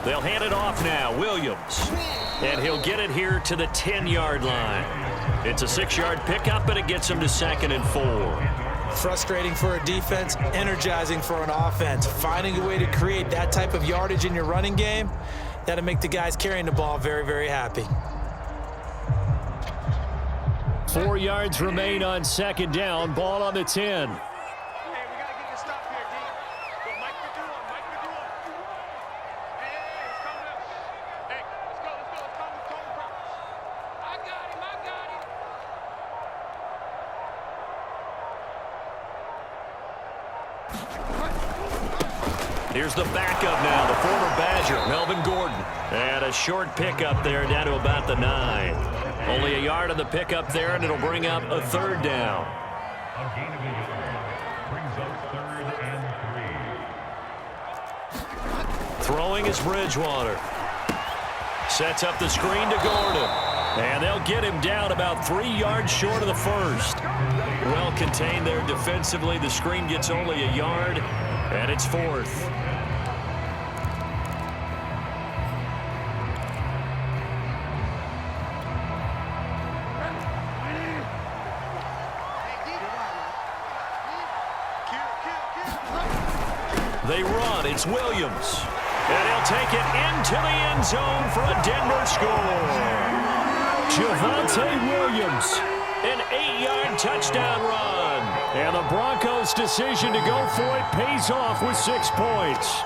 They'll hand it off now. Williams. And he'll get it here to the 10-yard line. It's a 6-yard pickup, and it gets him to 2nd and 4. Frustrating for a defense, energizing for an offense. Finding a way to create that type of yardage in your running game, that'll make the guys carrying the ball very, very happy. 4 yards remain on 2nd down. Ball on the 10. Here's the backup now, the former Badger, Melvin Gordon. And a short pickup there down to about the 9. Only a yard on the pickup there, and it'll bring up a 3rd down. Throwing is Bridgewater. Sets up the screen to Gordon. And they'll get him down about 3 yards short of the first. Well contained there defensively. The screen gets only a yard, and it's 4th. They run. It's Williams. And he'll take it into the end zone for a Denver score. Javonte Williams, an 8-yard touchdown run. And the Broncos' decision to go for it pays off with 6 points.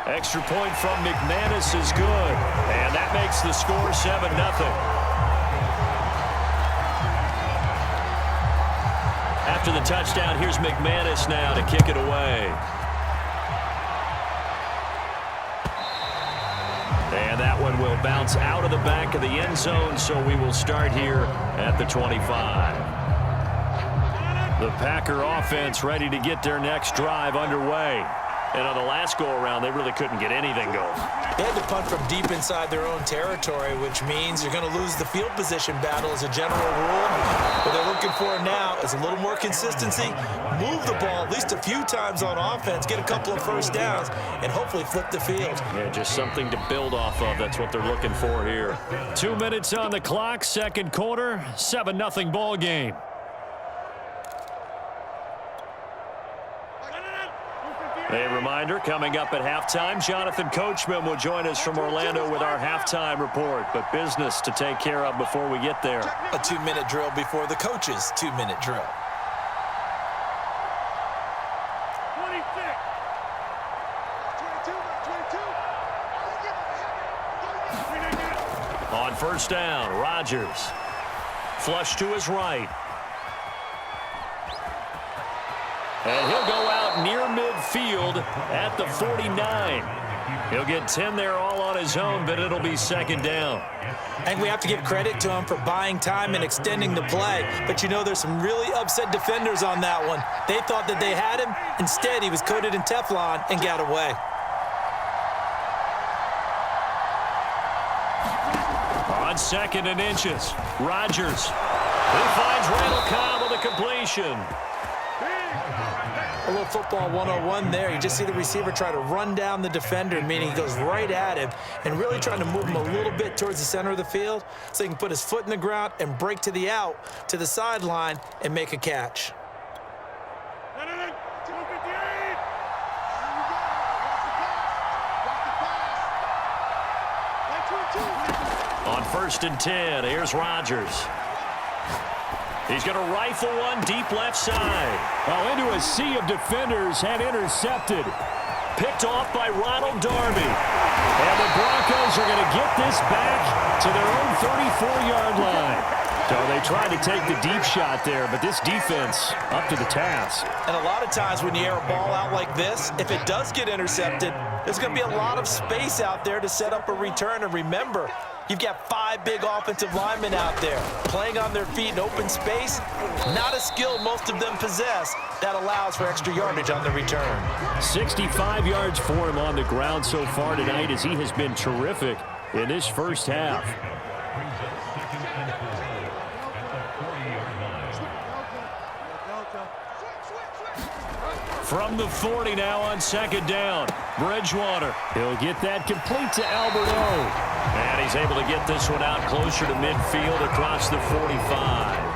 Extra point from McManus is good. And that makes the score 7-0. After the touchdown, here's McManus now to kick it away. And that one will bounce out of the back of the end zone, so we will start here at the 25. The Packer offense ready to get their next drive underway. And on the last go-around, they really couldn't get anything going. They had to punt from deep inside their own territory, which means you're going to lose the field position battle as a general rule. What they're looking for now is a little more consistency, move the ball at least a few times on offense, get a couple of first downs, and hopefully flip the field. Yeah, just something to build off of. That's what they're looking for here. 2 minutes on the clock, 2nd quarter, 7-0 ball game. A reminder, coming up at halftime, Jonathan Coachman will join us from Orlando with our halftime report. But business to take care of before we get there. A 2-minute drill before the coach's 2-minute drill. 26. 22. On 1st down, Rodgers. Flush to his right. And he'll go out near midfield at the 49. He'll get 10 there all on his own, but it'll be 2nd down. I think we have to give credit to him for buying time and extending the play. But you know, there's some really upset defenders on that one. They thought that they had him. Instead, he was coated in Teflon and got away. On 2nd and inches, Rodgers. He finds Randall Cobb with a completion. A little football 101 there. You just see the receiver try to run down the defender, meaning he goes right at him and really trying to move him a little bit towards the center of the field so he can put his foot in the ground and break to the out, to the sideline, and make a catch. On 1st and 10, here's Rodgers. He's going to rifle one deep left side. Oh, into a sea of defenders and intercepted. Picked off by Ronald Darby. And the Broncos are going to get this back to their own 34-yard line. So they tried to take the deep shot there, but this defense up to the task. And a lot of times when you air a ball out like this, if it does get intercepted, there's going to be a lot of space out there to set up a return. And remember, you've got 5 big offensive linemen out there playing on their feet in open space. Not a skill most of them possess. That allows for extra yardage on the return. 65 yards for him on the ground so far tonight as he has been terrific in this first half. From the 40 now on second down. Bridgewater. He'll get that complete to Alberto. And he's able to get this one out closer to midfield across the 45.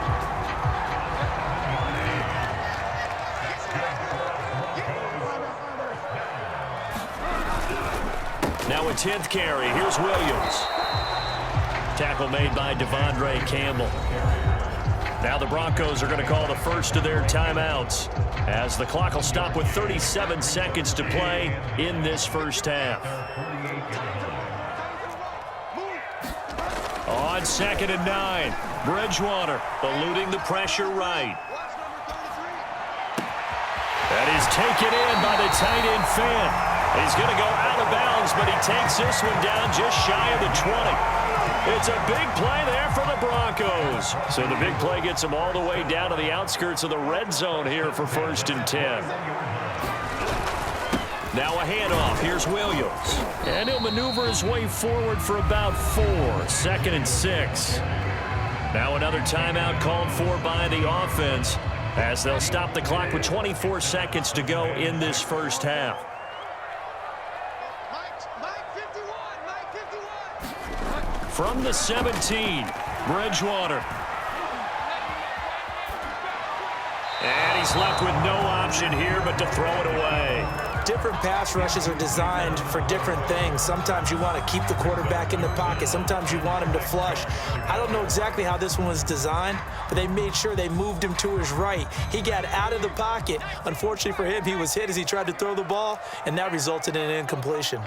Now a 10th carry. Here's Williams. Tackle made by Devondre Campbell. Now the Broncos are going to call the first of their timeouts as the clock will stop with 37 seconds to play in this first half. On 2nd and 9, Bridgewater eluding the pressure right. That is taken in by the tight end Fant. He's going to go out of bounds, but he takes this one down just shy of the 20. It's a big play there for the Broncos. So the big play gets them all the way down to the outskirts of the red zone here for 1st and 10. Now a handoff. Here's Williams. And he'll maneuver his way forward for about 4. 2nd and 6. Now another timeout called for by the offense as they'll stop the clock with 24 seconds to go in this first half. From the 17, Bridgewater. And he's left with no option here but to throw it away. Different pass rushes are designed for different things. Sometimes you want to keep the quarterback in the pocket. Sometimes you want him to flush. I don't know exactly how this one was designed, but they made sure they moved him to his right. He got out of the pocket. Unfortunately for him, he was hit as he tried to throw the ball, and that resulted in an incompletion.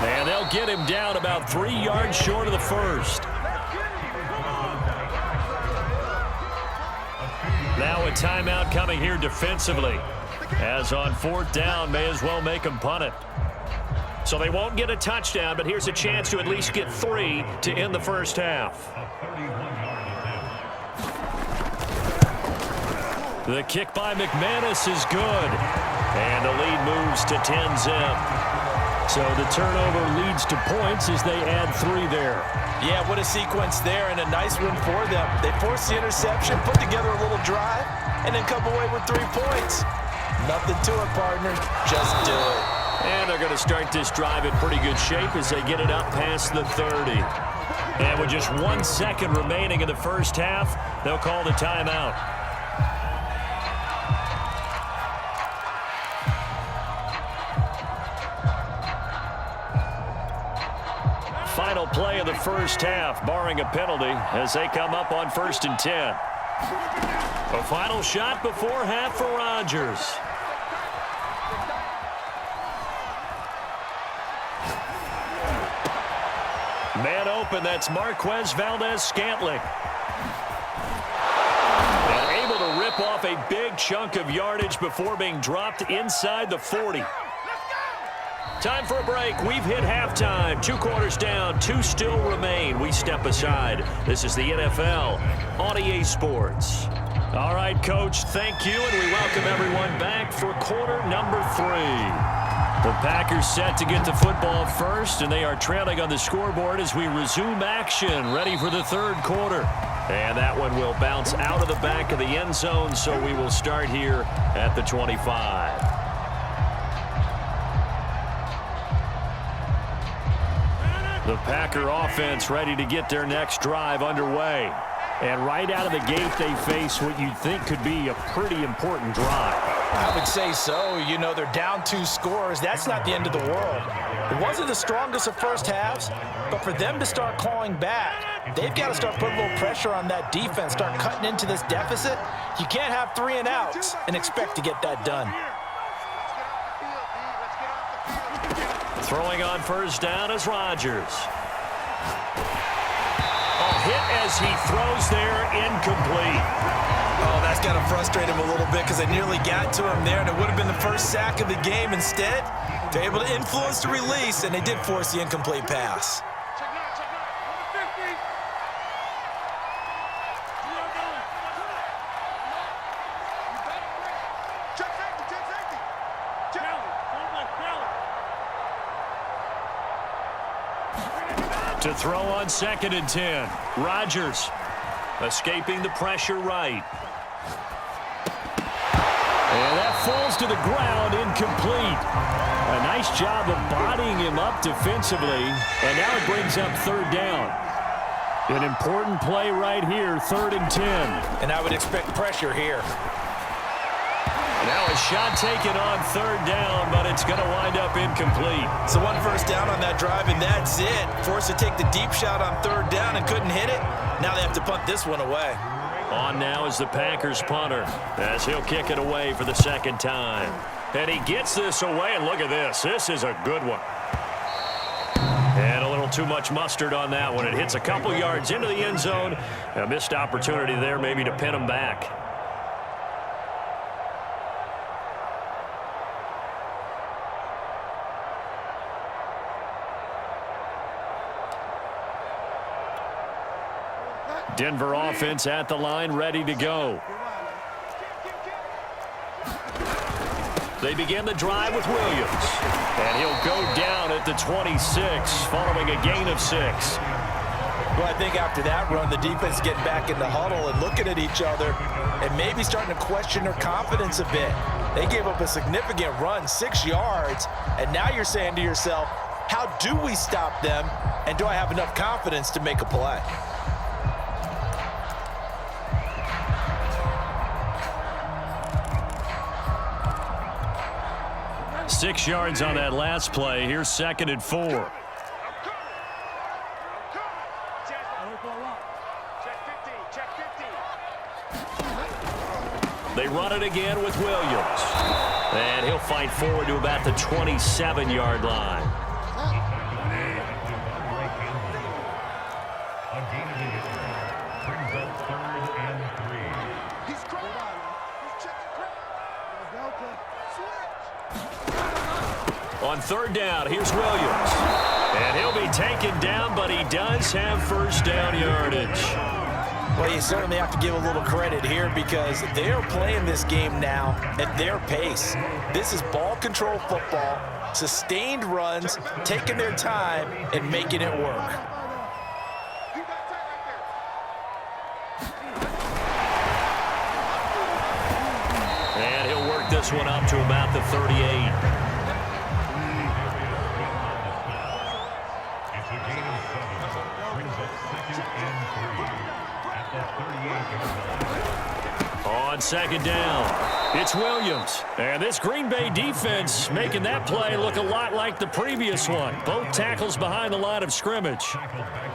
And they'll get him down about 3 yards short of the first. Now a timeout coming here defensively. As on 4th down, may as well make them punt it. So they won't get a touchdown, but here's a chance to at least get 3 to end the first half. The kick by McManus is good. And the lead moves to 10-zip. So the turnover leads to points as they add 3 there. Yeah, what a sequence there, and a nice one for them. They forced the interception, put together a little drive, and then come away with 3 points. Nothing to it, partner. Just do it. And they're going to start this drive in pretty good shape as they get it up past the 30. And with just 1 second remaining in the first half, they'll call the timeout. Final play of the first half, barring a penalty, as they come up on 1st and 10. A final shot before half for Rodgers. Man open, that's Marquez Valdez-Scantling. And able to rip off a big chunk of yardage before being dropped inside the 40. Time for a break. We've hit halftime. 2 quarters down, 2 still remain. We step aside. This is the NFL on EA Sports. All right, Coach, thank you, and we welcome everyone back for quarter number 3. The Packers set to get the football first, and they are trailing on the scoreboard as we resume action, ready for the 3rd quarter. And that one will bounce out of the back of the end zone, so we will start here at the 25. The Packer offense ready to get their next drive underway. And right out of the gate, they face what you'd think could be a pretty important drive. I would say so. You know, they're down 2 scores. That's not the end of the world. It wasn't the strongest of first halves, but for them to start clawing back, they've got to start putting a little pressure on that defense, start cutting into this deficit. You can't have 3 and outs and expect to get that done. Throwing on 1st down is Rodgers. A hit as he throws there, incomplete. Oh, that's got to frustrate him a little bit because they nearly got to him there, and it would have been the first sack of the game. Instead, they're able to influence the release, and they did force the incomplete pass. To throw on 2nd and 10. Rodgers escaping the pressure right. And that falls to the ground, incomplete. A nice job of bodying him up defensively, and now it brings up 3rd down. An important play right here, 3rd and 10. And I would expect pressure here. Now a shot taken on 3rd down, but it's going to wind up incomplete. So 1 first down on that drive, and that's it. Forced to take the deep shot on 3rd down and couldn't hit it. Now they have to punt this one away. On now is the Packers punter as he'll kick it away for the 2nd time. And he gets this away, and look at this. This is a good one. And a little too much mustard on that one. It hits a couple yards into the end zone. A missed opportunity there maybe to pin him back. Denver offense at the line, ready to go. They begin the drive with Williams. And he'll go down at the 26 following a gain of 6. Well, I think after that run, the defense is getting back in the huddle and looking at each other and maybe starting to question their confidence a bit. They gave up a significant run, 6 yards, and now you're saying to yourself, how do we stop them, and do I have enough confidence to make a play? 6 yards on that last play. Here's 2nd and 4. They run it again with Williams. And he'll fight forward to about the 27-yard line. On 3rd down, here's Williams. And he'll be taken down, but he does have 1st down yardage. Well, you certainly have to give a little credit here because they are playing this game now at their pace. This is ball control football, sustained runs, taking their time and making it work. And he'll work this one up to about the 38. On 2nd down, it's Williams. And this Green Bay defense making that play look a lot like the previous one. Both tackles behind the line of scrimmage.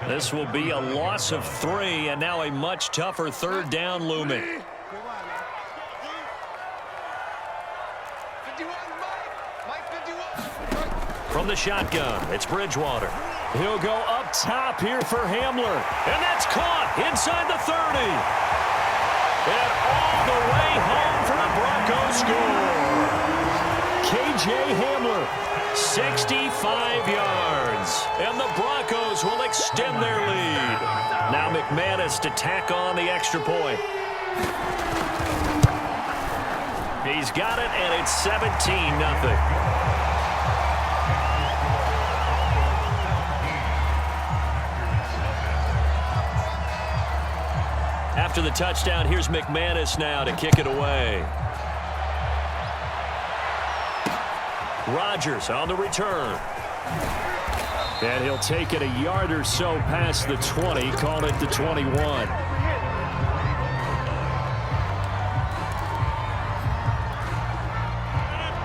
This will be a loss of 3, and now a much tougher 3rd down looming. From the shotgun, it's Bridgewater. He'll go up top here for Hamler. And that's caught inside the 30. And all the way home for the Broncos score. K.J. Hamler, 65 yards. And the Broncos will extend their lead. Now McManus to tack on the extra point. He's got it, and it's 17-0. After the touchdown, here's McManus now to kick it away. Rodgers on the return. And he'll take it a yard or so past the 20, call it the 21.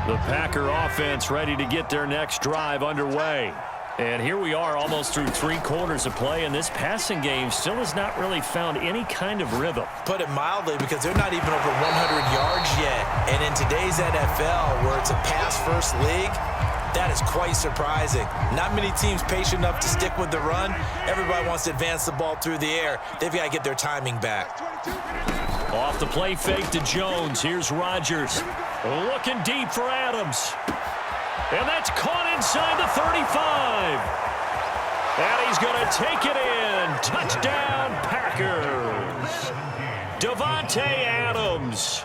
The Packer offense ready to get their next drive underway. And here we are almost through 3 quarters of play, and this passing game still has not really found any kind of rhythm. Put it mildly, because they're not even over 100 yards yet. And in today's NFL, where it's a pass-first league, that is quite surprising. Not many teams patient enough to stick with the run. Everybody wants to advance the ball through the air. They've got to get their timing back. Off the play fake to Jones. Here's Rodgers. Looking deep for Adams. And that's caught inside the 35. And he's going to take it in. Touchdown, Packers. Davante Adams.